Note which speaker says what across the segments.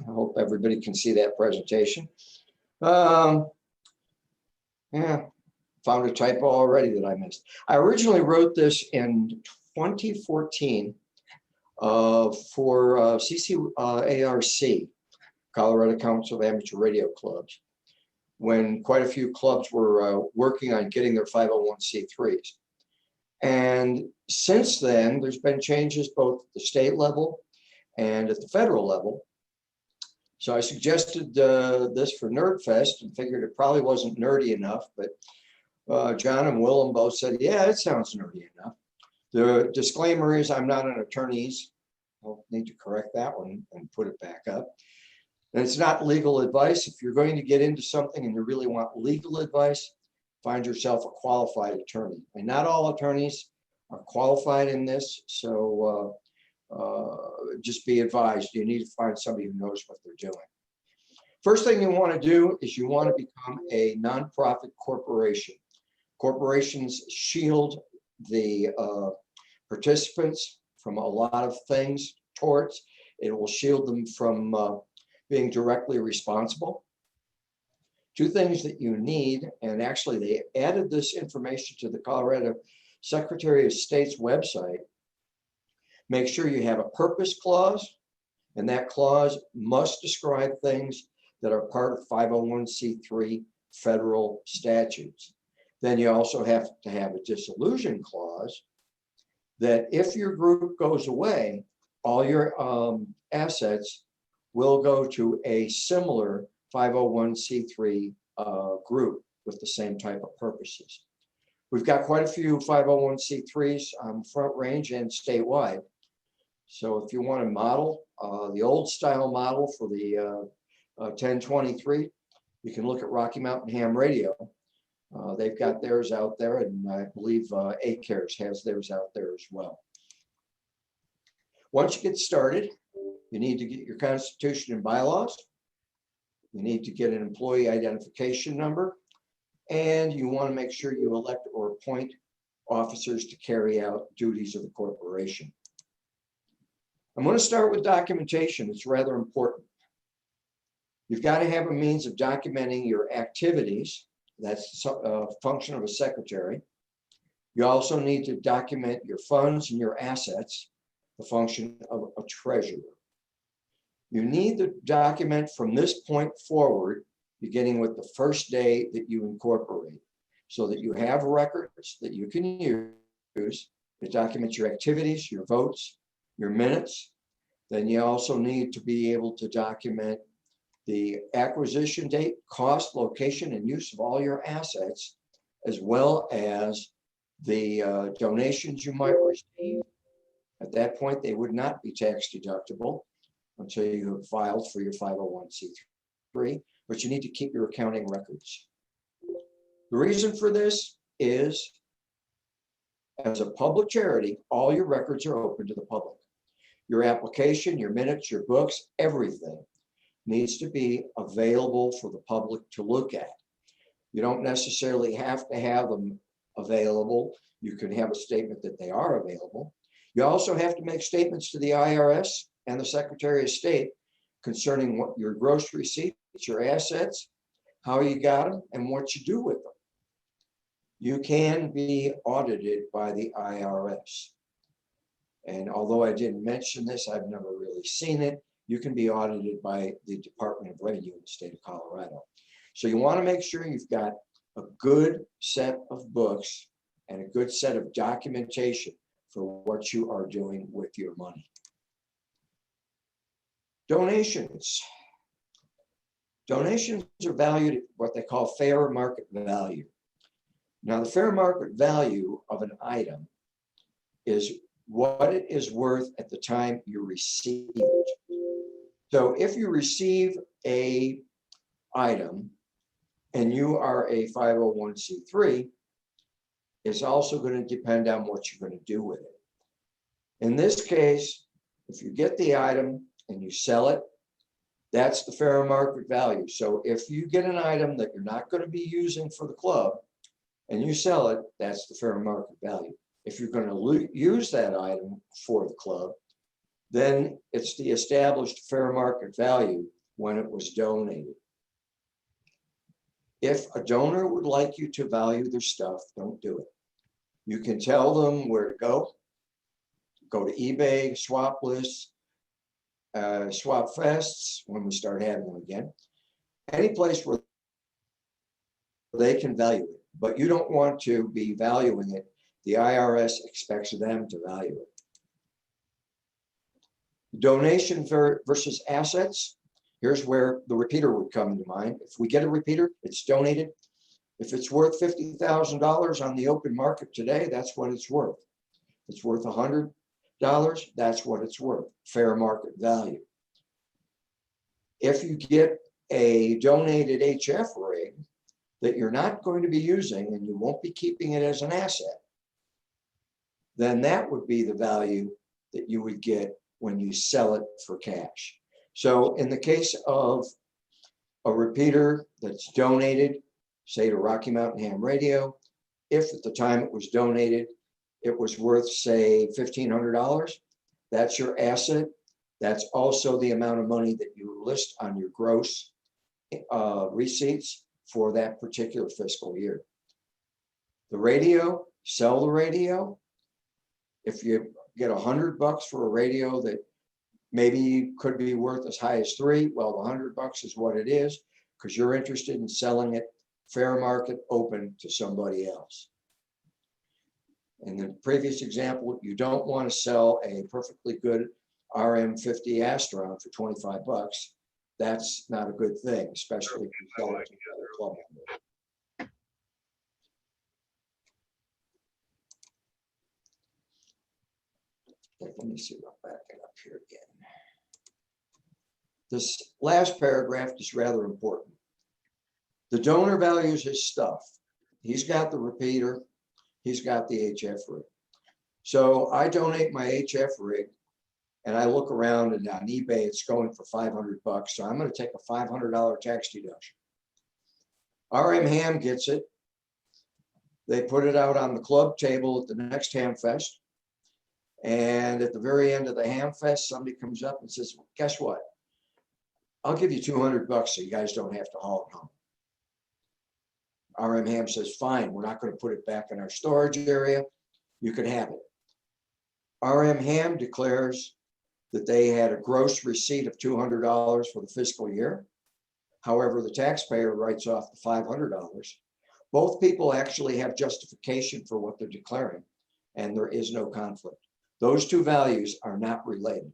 Speaker 1: I hope everybody can see that presentation. Yeah, found a typo already that I missed. I originally wrote this in 2014 for CCARC, Colorado Council of Amateur Radio Clubs, when quite a few clubs were working on getting their 501c3s. And since then, there's been changes both at the state level and at the federal level. So I suggested this for NerdFest and figured it probably wasn't nerdy enough, but John and Willem both said, yeah, it sounds nerdy enough. The disclaimer is I'm not an attorney. I'll need to correct that one and put it back up. And it's not legal advice. If you're going to get into something and you really want legal advice, find yourself a qualified attorney. And not all attorneys are qualified in this, so just be advised, you need to find somebody who knows what they're doing. First thing you want to do is you want to become a nonprofit corporation. Corporations shield the participants from a lot of things, torts. It will shield them from being directly responsible. Two things that you need, and actually they added this information to the Colorado Secretary of State's website. Make sure you have a purpose clause, and that clause must describe things that are part of 501c3 federal statutes. Then you also have to have a dissolution clause that if your group goes away, all your assets will go to a similar 501c3 group with the same type of purposes. We've got quite a few 501c3s on Front Range and statewide. So if you want to model the old style model for the 1023, you can look at Rocky Mountain Ham Radio. They've got theirs out there, and I believe ACARES has theirs out there as well. Once you get started, you need to get your constitution and bylaws. You need to get an employee identification number, and you want to make sure you elect or appoint officers to carry out duties of the corporation. I'm going to start with documentation. It's rather important. You've got to have a means of documenting your activities. That's a function of a secretary. You also need to document your funds and your assets, the function of a treasurer. You need to document from this point forward, beginning with the first day that you incorporate, so that you have records that you can use to document your activities, your votes, your minutes. Then you also need to be able to document the acquisition date, cost, location, and use of all your assets, as well as the donations you might receive. At that point, they would not be tax deductible until you have filed for your 501c3, but you need to keep your accounting records. The reason for this is, as a public charity, all your records are open to the public. Your application, your minutes, your books, everything needs to be available for the public to look at. You don't necessarily have to have them available. You can have a statement that they are available. You also have to make statements to the IRS and the Secretary of State concerning what your gross receipts, your assets, how you got them, and what you do with them. You can be audited by the IRS. And although I didn't mention this, I've never really seen it. You can be audited by the Department of Revenue in the state of Colorado. So you want to make sure you've got a good set of books and a good set of documentation for what you are doing with your money. Donations. Donations are valued at what they call fair market value. Now, the fair market value of an item is what it is worth at the time you receive it. So if you receive a item and you are a 501c3, it's also going to depend on what you're going to do with it. In this case, if you get the item and you sell it, that's the fair market value. So if you get an item that you're not going to be using for the club and you sell it, that's the fair market value. If you're going to use that item for the club, then it's the established fair market value when it was donated. If a donor would like you to value their stuff, don't do it. You can tell them where to go. Go to eBay, swap lists, swap fests when we start having them again. Any place where they can value it, but you don't want to be valuing it. The IRS expects them to value it. Donation versus assets. Here's where the repeater would come into mind. If we get a repeater, it's donated. If it's worth $50,000 on the open market today, that's what it's worth. If it's worth $100, that's what it's worth, fair market value. If you get a donated HF rig that you're not going to be using and you won't be keeping it as an asset, then that would be the value that you would get when you sell it for cash. So in the case of a repeater that's donated, say to Rocky Mountain Ham Radio, if at the time it was donated, it was worth, say, $1,500, that's your asset. That's also the amount of money that you list on your gross receipts for that particular fiscal year. The radio, sell the radio. If you get $100 for a radio that maybe could be worth as high as $3, well, the $100 is what it is because you're interested in selling it fair market open to somebody else. In the previous example, you don't want to sell a perfectly good RM50 Astron for 25 bucks. That's not a good thing, especially if you sell it to another club member. Let me see, I'll back it up here again. This last paragraph is rather important. The donor values his stuff. He's got the repeater. He's got the HF rig. So I donate my HF rig and I look around and on eBay, it's going for $500. So I'm going to take a $500 tax deduction. RMHAM gets it. They put it out on the club table at the next Ham Fest. And at the very end of the Ham Fest, somebody comes up and says, well, guess what? I'll give you $200 so you guys don't have to haul it home. RMHAM says, fine, we're not going to put it back in our storage area. You can have it. RMHAM declares that they had a gross receipt of $200 for the fiscal year. However, the taxpayer writes off the $500. Both people actually have justification for what they're declaring, and there is no conflict. Those two values are not related.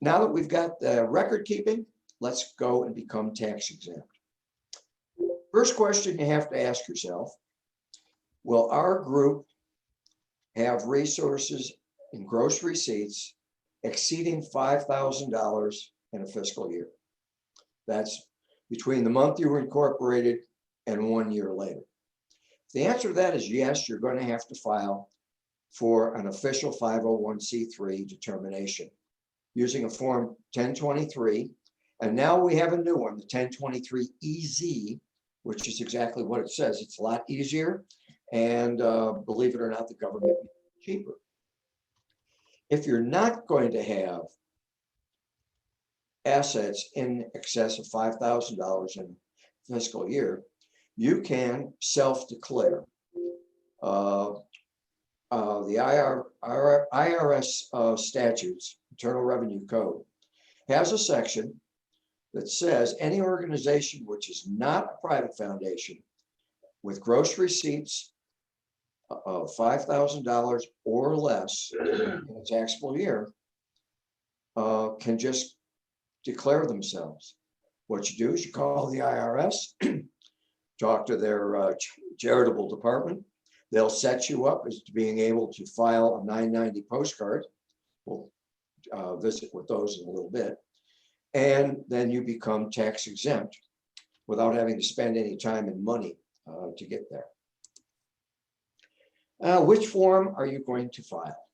Speaker 1: Now that we've got the record keeping, let's go and become tax exempt. First question you have to ask yourself, will our group have resources in gross receipts exceeding $5,000 in a fiscal year? That's between the month you were incorporated and 1 year later. If the answer to that is yes, you're going to have to file for an official 501c3 determination using a form 1023. And now we have a new one, the 1023-EZ, which is exactly what it says. It's a lot easier. And believe it or not, the government is cheaper. If you're not going to have assets in excess of $5,000 in a fiscal year, you can self-declare. The IRS statutes, Internal Revenue Code, has a section that says any organization which is not a private foundation with gross receipts of $5,000 or less in a taxable year can just declare themselves. What you do is you call the IRS, talk to their charitable department. They'll set you up as to being able to file a 990 postcard. We'll visit with those in a little bit. And then you become tax exempt without having to spend any time and money to get there. Which form are you going to file?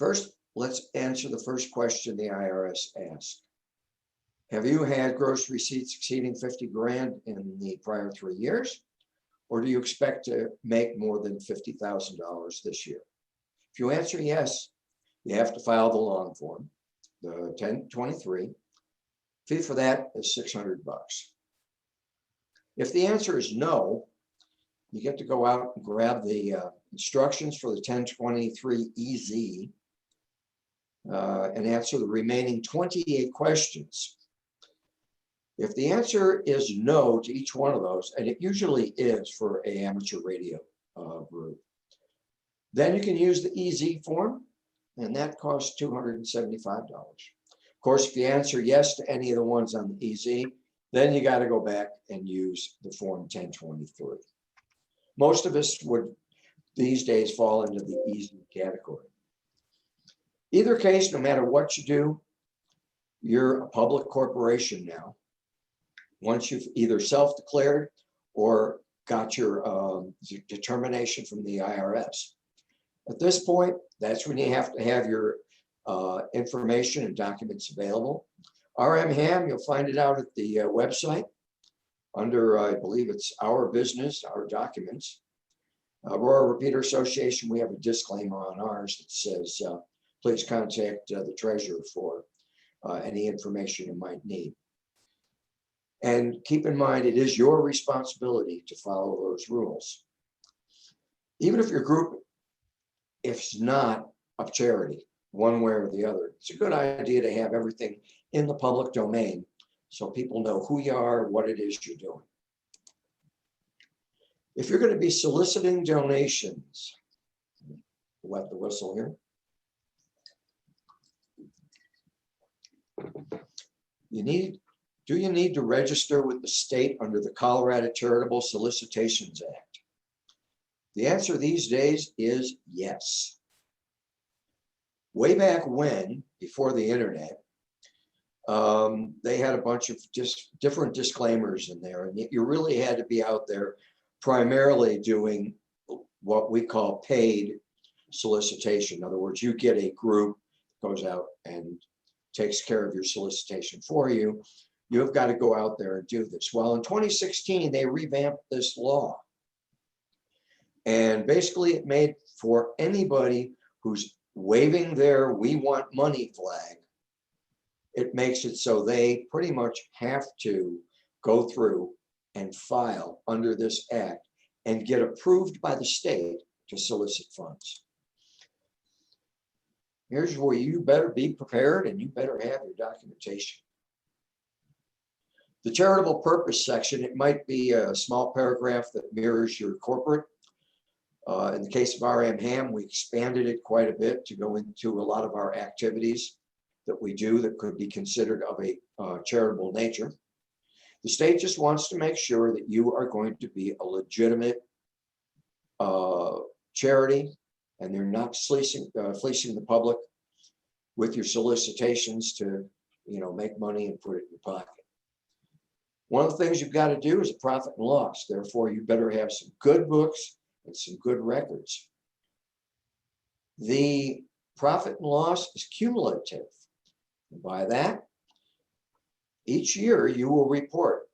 Speaker 1: First, let's answer the first question the IRS asked. Have you had gross receipts exceeding 50 grand in the prior 3 years? Or do you expect to make more than $50,000 this year? If you answer yes, you have to file the long form, the 1023. Fee for that is $600. If the answer is no, you get to go out and grab the instructions for the 1023 EZ and answer the remaining 28 questions. If the answer is no to each one of those, and it usually is for an amateur radio group, then you can use the EZ form, and that costs $275. Of course, if you answer yes to any of the ones on the EZ, then you got to go back and use the form 1023. Most of us would these days fall into the EZ category. Either case, no matter what you do, you're a public corporation now. Once you've either self-declared or got your determination from the IRS. At this point, that's when you have to have your information and documents available. RMHAM, you'll find it out at the website under, I believe it's Our Business, Our Documents. Rural Repeater Association, we have a disclaimer on ours that says, please contact the treasurer for any information you might need. And keep in mind, it is your responsibility to follow those rules. Even if your group, if it's not of charity, one way or the other, it's a good idea to have everything in the public domain so people know who you are, what it is you're doing. If you're going to be soliciting donations, wet the whistle here. Do you need to register with the state under the Colorado Charitable Solicitations Act? The answer these days is yes. Way back when, before the internet, they had a bunch of just different disclaimers in there, and you really had to be out there primarily doing what we call paid solicitation. In other words, you get a group that goes out and takes care of your solicitation for you. You've got to go out there and do this. Well, in 2016, they revamped this law. And basically it made for anybody who's waving their "we want money" flag, it makes it so they pretty much have to go through and file under this act and get approved by the state to solicit funds. Here's where you better be prepared and you better have your documentation. The charitable purpose section, it might be a small paragraph that mirrors your corporate. In the case of RMHAM, we expanded it quite a bit to go into a lot of our activities that we do that could be considered of a charitable nature. The state just wants to make sure that you are going to be a legitimate charity, and they're not fleecing the public with your solicitations to, make money and put it in your pocket. One of the things you've got to do is a profit and loss. Therefore, you better have some good books and some good records. The profit and loss is cumulative. And by that, each year you will report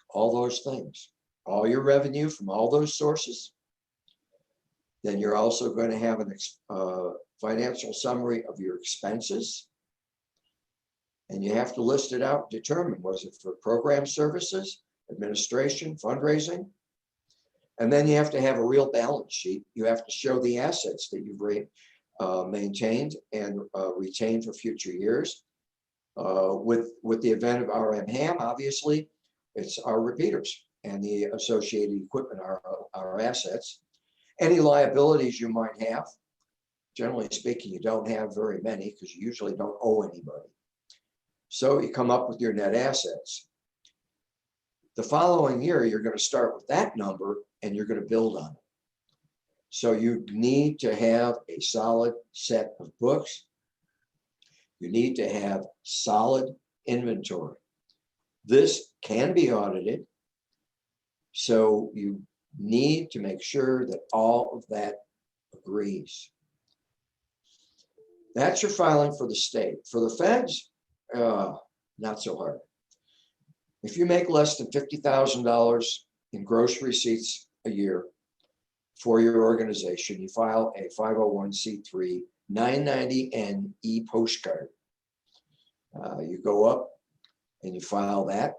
Speaker 1: all those things, all your revenue from all those sources. Then you're also going to have a financial summary of your expenses. And you have to list it out, determine, was it for program services, administration, fundraising? And then you have to have a real balance sheet. You have to show the assets that you've maintained and retained for future years. With the event of RMHAM, obviously, it's our repeaters and the associated equipment, our assets. Any liabilities you might have, generally speaking, you don't have very many because you usually don't owe anybody. So you come up with your net assets. The following year, you're going to start with that number and you're going to build on it. So you need to have a solid set of books. You need to have solid inventory. This can be audited. So you need to make sure that all of that agrees. That's your filing for the state. For the feds, not so hard. If you make less than $50,000 in gross receipts a year, for your organization, you file a 501c3 990N e-postcard. You go up and you file that.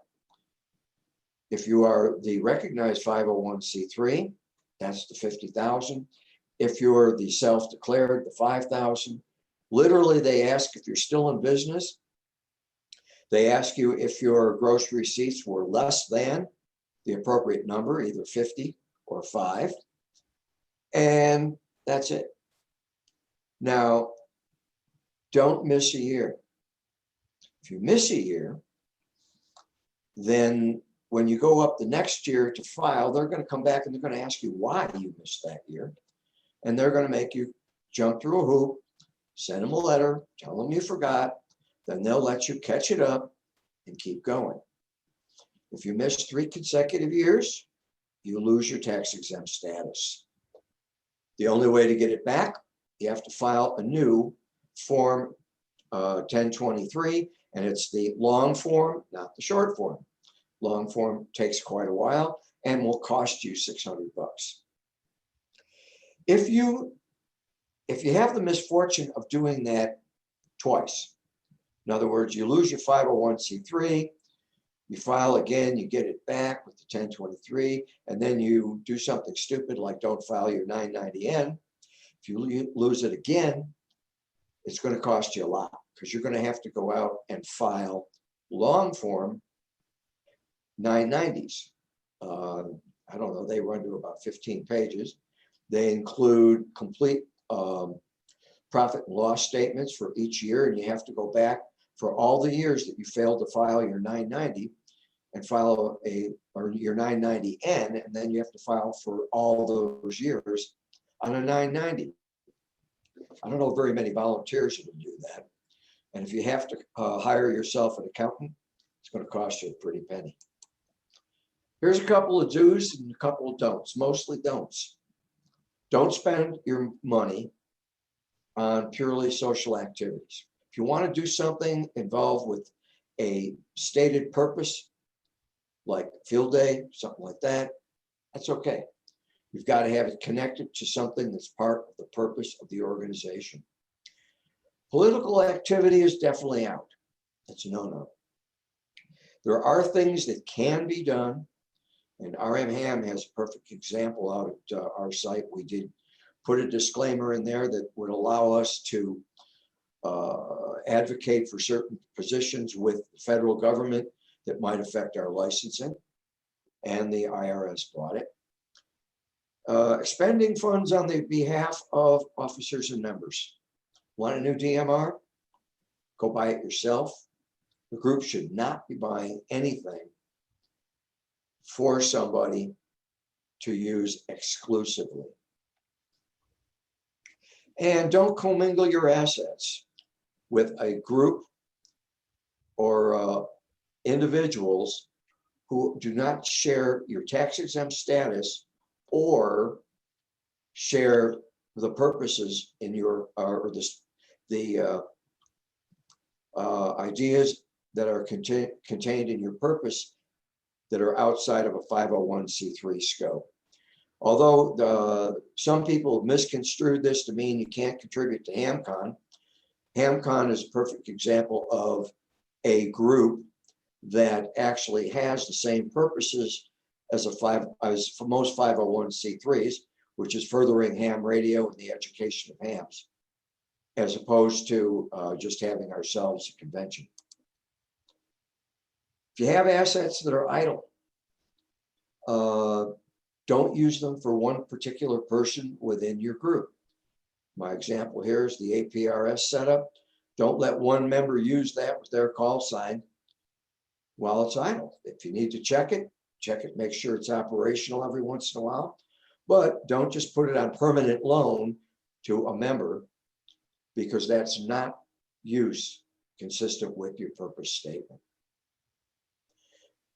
Speaker 1: If you are the recognized 501c3, that's the 50,000. If you're the self-declared, the 5,000. Literally, they ask if you're still in business. They ask you if your gross receipts were less than the appropriate number, either 50 or 5. And that's it. Now, don't miss a year. If you miss a year, then when you go up the next year to file, they're going to come back and they're going to ask you why you missed that year. And they're going to make you jump through a hoop, send them a letter, tell them you forgot, then they'll let you catch it up and keep going. If you miss 3 consecutive years, you lose your tax exempt status. The only way to get it back, you have to file a new Form 1023, and it's the long form, not the short form. Long form takes quite a while and will cost you $600. If you have the misfortune of doing that twice, in other words, you lose your 501c3, you file again, you get it back with the 1023, and then you do something stupid like don't file your 990N. If you lose it again, it's going to cost you a lot because you're going to have to go out and file long form 990s. I don't know, they run to about 15 pages. They include complete profit and loss statements for each year, and you have to go back for all the years that you failed to file your 990 and file your 990N, and then you have to file for all those years on a 990. I don't know very many volunteers who will do that. And if you have to hire yourself an accountant, it's going to cost you a pretty penny. Here's a couple of do's and a couple of don'ts, mostly don'ts. Don't spend your money on purely social activities. If you want to do something involved with a stated purpose, like field day, something like that, that's okay. You've got to have it connected to something that's part of the purpose of the organization. Political activity is definitely out. That's a no-no. There are things that can be done, and RMHAM has a perfect example out at our site. We did put a disclaimer in there that would allow us to advocate for certain positions with the federal government that might affect our licensing, and the IRS bought it. Expending funds on the behalf of officers and members. Want a new DMR? Go buy it yourself. The group should not be buying anything for somebody to use exclusively. And don't commingle your assets with a group or individuals who do not share your tax exempt status or share the purposes in your or the ideas that are contained in your purpose that are outside of a 501c3 scope. Although some people have misconstrued this to mean you can't contribute to HAMCON. HAMCON is a perfect example of a group that actually has the same purposes as for most 501c3s, which is furthering ham radio and the education of hams, as opposed to just having ourselves a convention. If you have assets that are idle, don't use them for one particular person within your group. My example here is the APRS setup. Don't let one member use that with their call sign while it's idle. If you need to check it, make sure it's operational every once in a while, but don't just put it on permanent loan to a member, because that's not use consistent with your purpose statement.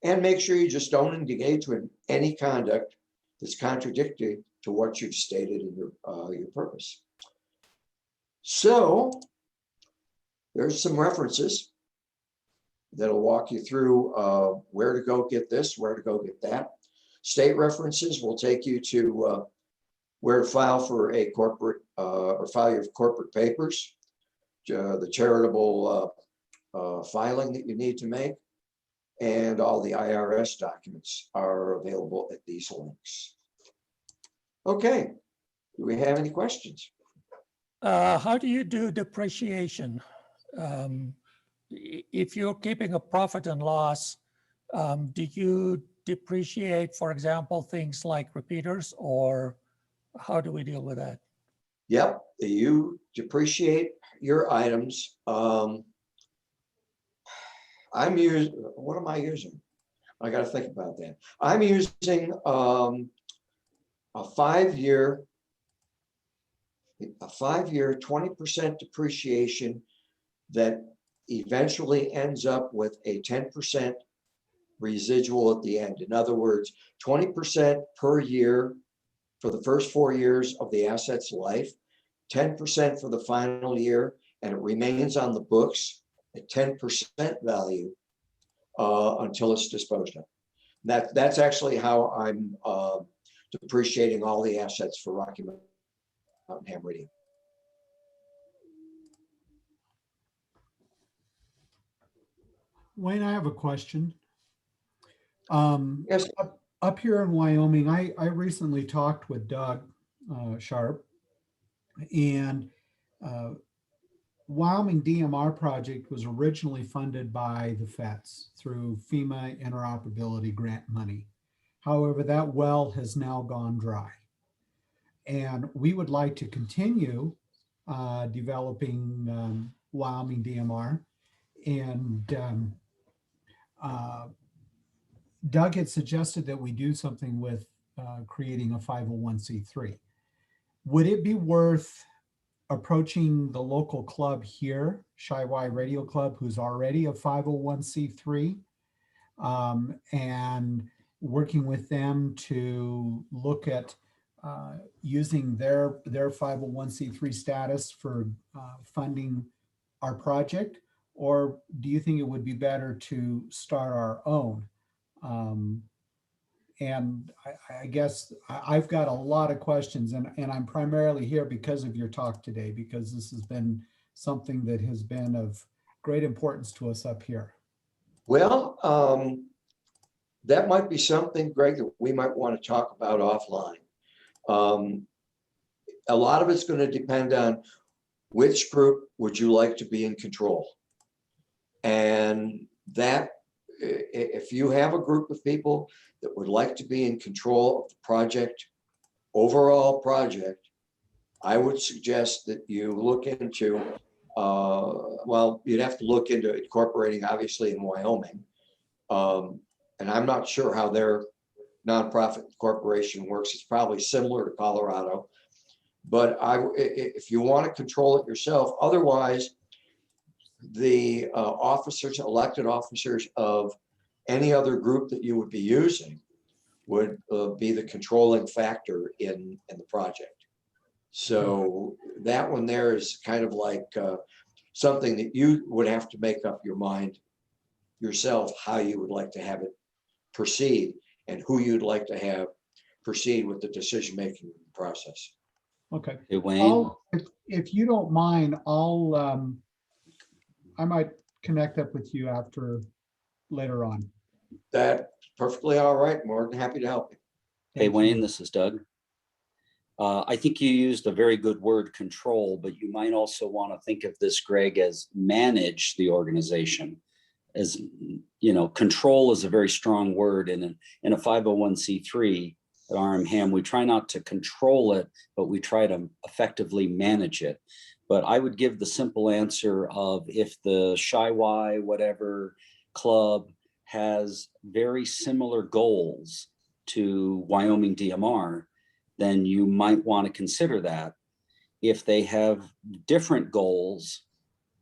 Speaker 1: And make sure you just don't engage with any conduct that's contradictory to what you've stated in your purpose. So there's some references that'll walk you through where to go get this, where to go get that. State references will take you to where to file for a corporate or file your corporate papers, the charitable filing that you need to make, and all the IRS documents are available at these links. Okay, do we have any questions?
Speaker 2: How do you do depreciation? If you're keeping a profit and loss, do you depreciate, for example, things like repeaters, or how do we deal with that?
Speaker 1: Yep, you depreciate your items. I'm using, what am I using? I got to think about that. I'm using a 5-year 20% depreciation that eventually ends up with a 10% residual at the end. In other words, 20% per year for the first 4 years of the asset's life, 10% for the final year, and it remains on the books at 10% value until it's disposed of. That's actually how I'm depreciating all the assets for Rocky Mountain Ham Radio.
Speaker 3: Wayne, I have a question.
Speaker 1: Yes.
Speaker 3: Up here in Wyoming, I recently talked with Doug Sharp, and Wyoming DMR project was originally funded by the feds through FEMA interoperability grant money. However, that well has now gone dry. And we would like to continue developing Wyoming DMR. And Doug had suggested that we do something with creating a 501c3. Would it be worth approaching the local club here, Shiwai Radio Club, who's already a 501c3, and working with them to look at using their 501c3 status for funding our project? Or do you think it would be better to start our own? And I guess I've got a lot of questions, and I'm primarily here because of your talk today, because this has been something that has been of great importance to us up here.
Speaker 1: Well, that might be something, Greg, that we might want to talk about offline. A lot of it's going to depend on which group would you like to be in control. And that, if you have a group of people that would like to be in control of the project, overall project, I would suggest that you look into, well, you'd have to look into incorporating, obviously, in Wyoming. And I'm not sure how their nonprofit corporation works. It's probably similar to Colorado. But if you want to control it yourself, otherwise, the officers, elected officers of any other group that you would be using would be the controlling factor in the project. So that one there is kind of like something that you would have to make up your mind yourself, how you would like to have it proceed and who you'd like to have proceed with the decision-making process.
Speaker 3: Okay.
Speaker 4: Hey, Wayne.
Speaker 3: If you don't mind, I might connect up with you after later on.
Speaker 1: That's perfectly all right. More than happy to help you.
Speaker 4: Hey, Wayne, this is Doug. I think you used a very good word, control, but you might also want to think of this, Greg, as manage the organization. As you know, control is a very strong word. And in a 501c3 at RMHAM, we try not to control it, but we try to effectively manage it. But I would give the simple answer of if the Shiwai, whatever club has very similar goals to Wyoming DMR, then you might want to consider that. If they have different goals,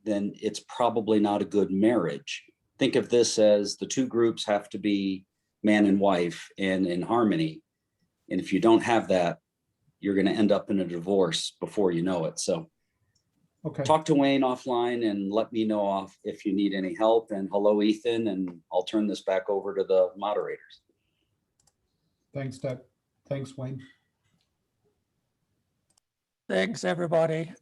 Speaker 4: then it's probably not a good marriage. Think of this as the two groups have to be man and wife and in harmony. And if you don't have that, you're going to end up in a divorce before you know it. So
Speaker 3: okay.
Speaker 4: Talk to Wayne offline and let me know if you need any help. And hello, Ethan, and I'll turn this back over to the moderators.
Speaker 3: Thanks, Doug. Thanks, Wayne.
Speaker 2: Thanks, everybody.